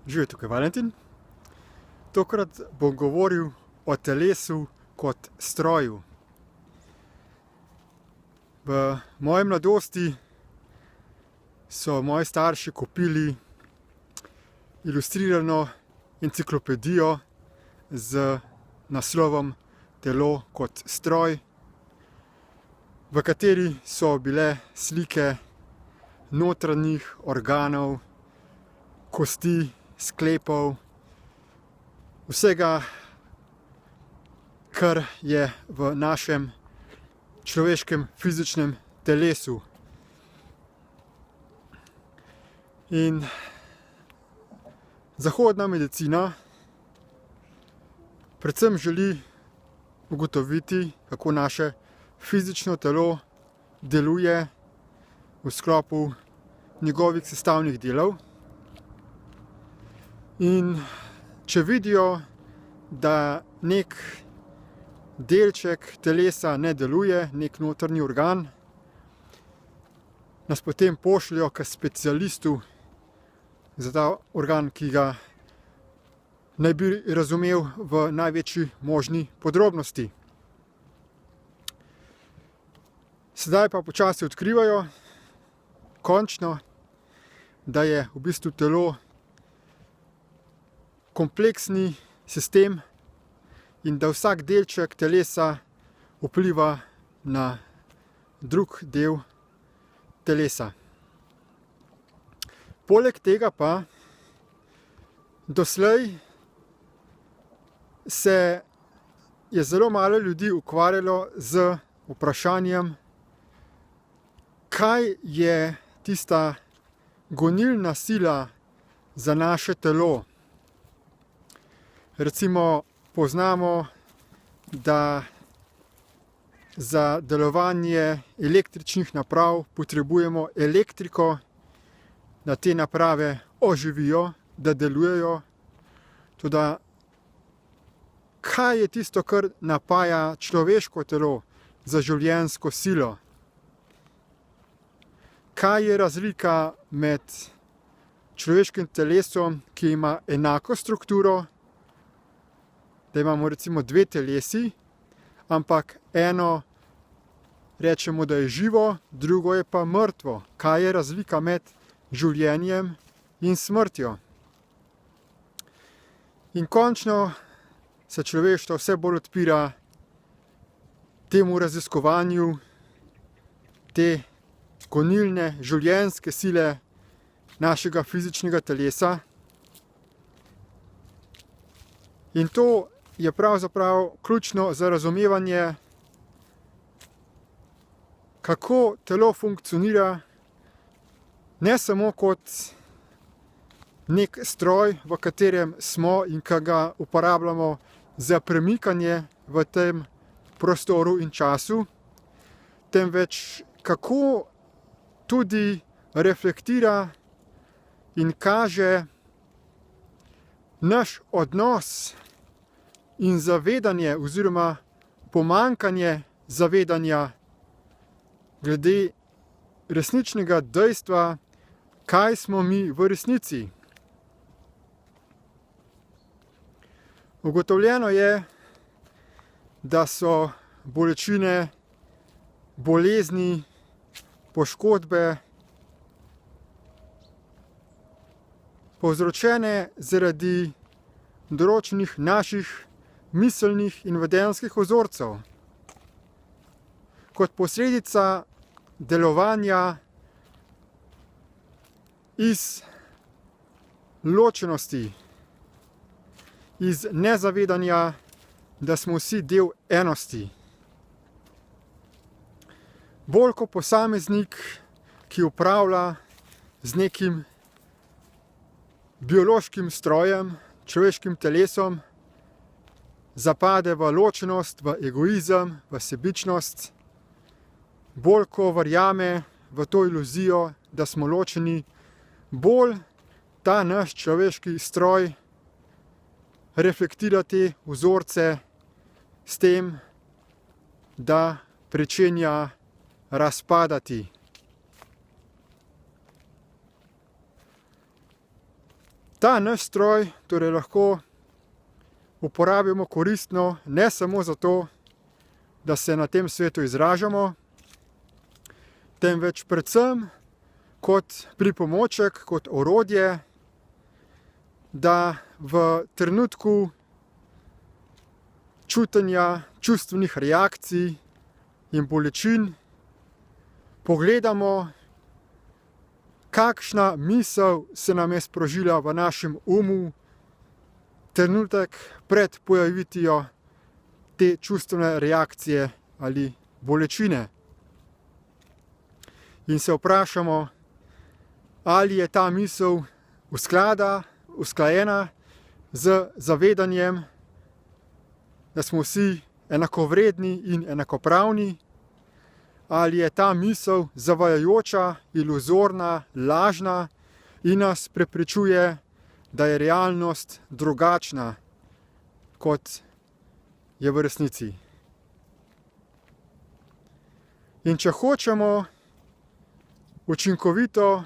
Živijo, tukaj Valentin. Tokrat bom govoril o telesu kot stroju. V moji mladosti so moji starši kupili ilustrirano enciklopedijo z naslovom Telo kot stroj, v kateri so bile slike notranjih organov, kosti, sklepov, vsega, kar je v našem človeškem fizičnem telesu. In zahodna medicina predvsem želi ugotoviti, kako naše fizično telo deluje v sklopu njegovih sestavnih delov. In če vidijo, da nek delček telesa ne deluje, nek notranji organ, nas potem pošljejo k specialistu za ta organ, ki ga naj bi razumel v največji možni podrobnosti. Sedaj pa počasi odkrivajo, končno, da je v bistvu telo kompleksni sistem in da vsak delček telesa vpliva na drug del telesa. Poleg tega pa doslej se je zelo malo ljudi ukvarjalo z vprašanjem, kaj je tista gonilna sila za naše telo. Recimo poznamo, da za delovanje električnih naprav potrebujemo elektriko, da te naprave oživijo, da delujejo. Toda kaj je tisto, kar napaja človeško telo za življenjsko silo? Kaj je razlika med človeškim telesom, ki ima enako strukturo, da imamo recimo dve telesi, ampak eno rečemo, da je živo, drugo je pa mrtvo. Kaj je razlika med življenjem in smrtjo? In končno se človeštvo vse bolj odpira temu raziskovanju te gonilne življenjske sile našega fizičnega telesa. In to je pravzaprav ključno za razumevanje, kako telo funkcionira, ne samo kot nek stroj, v katerem smo in ki ga uporabljamo za premikanje v tem prostoru in času, temveč kako tudi reflektira in kaže naš odnos in zavedanje oziroma pomanjkanje zavedanja glede resničnega dejstva, kaj smo mi v resnici. Ugotovljeno je, da so bolečine, bolezni, poškodbe povzročene zaradi določenih naših miselnih in vedenjskih vzorcev. Kot posledica delovanja iz ločenosti, iz nezavedanja, da smo vsi del enosti. Bolj kot posameznik, ki upravlja z nekim biološkim strojem, človeškim telesom, zapade v ločenost, v egoizem, v sebičnost, bolj ko verjame v to iluzijo, da smo ločeni, bolj ta naš človeški stroj reflektira te vzorce s tem, da pričenja razpadati. Ta naš stroj torej lahko uporabimo koristno ne samo zato, da se na tem svetu izražamo, temveč predvsem kot pripomoček, kot orodje, da v trenutku čutenja čustvenih reakcij in bolečin pogledamo, kakšna misel se nam je sprožila v našem umu trenutek pred pojavitvijo te čustvene reakcije ali bolečine. In se vprašamo, ali je ta misel usklajena z zavedanjem, da smo vsi enakovredni in enakopravni, ali je ta misel zavajajoča, iluzorna, lažna in nas prepričuje, da je realnost drugačna, kot je v resnici. In če hočemo učinkovito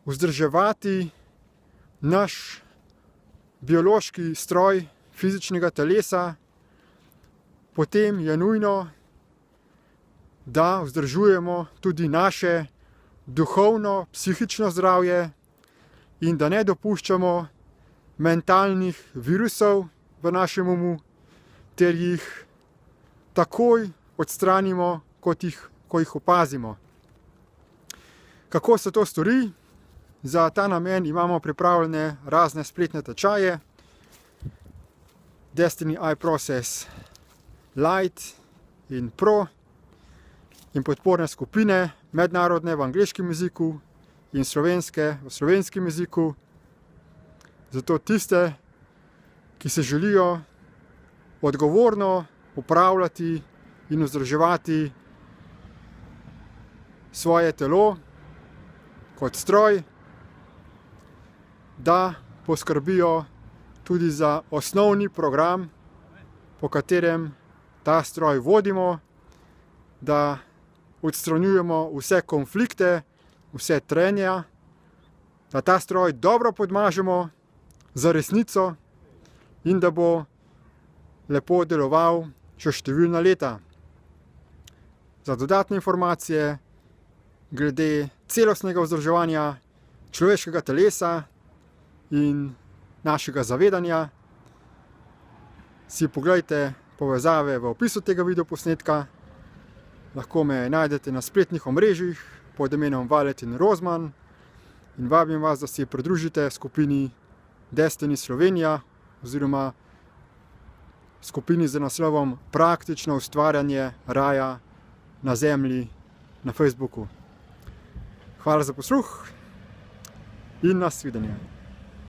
vzdrževati naš biološki stroj fizičnega telesa, potem je nujno, da vzdržujemo tudi naše duhovno, psihično zdravje in da ne dopuščamo mentalnih virusov v našem umu, ter jih takoj odstranimo, ko jih opazimo. Kako se to stori? Za ta namen imamo pripravljene razne spletne tečaje, Destiny iProcess Lite in Pro in podporne skupine, mednarodne v angleškem jeziku in slovenske v slovenskem jeziku. Zato tiste, ki se želijo odgovorno upravljati in vzdrževati svoje telo kot stroj, da poskrbijo tudi za osnovni program, po katerem ta stroj vodimo, da odstranjujemo vse konflikte, vse trenja, da ta stroj dobro podmažemo za resnico in da bo lepo deloval še številna leta. Za dodatne informacije glede celostnega vzdrževanja človeškega telesa in našega zavedanja si poglejte povezave v opisu tega videoposnetka. Lahko me najdete na spletnih omrežjih pod imenom Valentin Rozman in vabim vas, da se pridružite skupini Destiny Slovenija oziroma skupini z naslovom Praktično ustvarjanje raja na zemlji na Facebooku. Hvala za posluh in nasvidenje.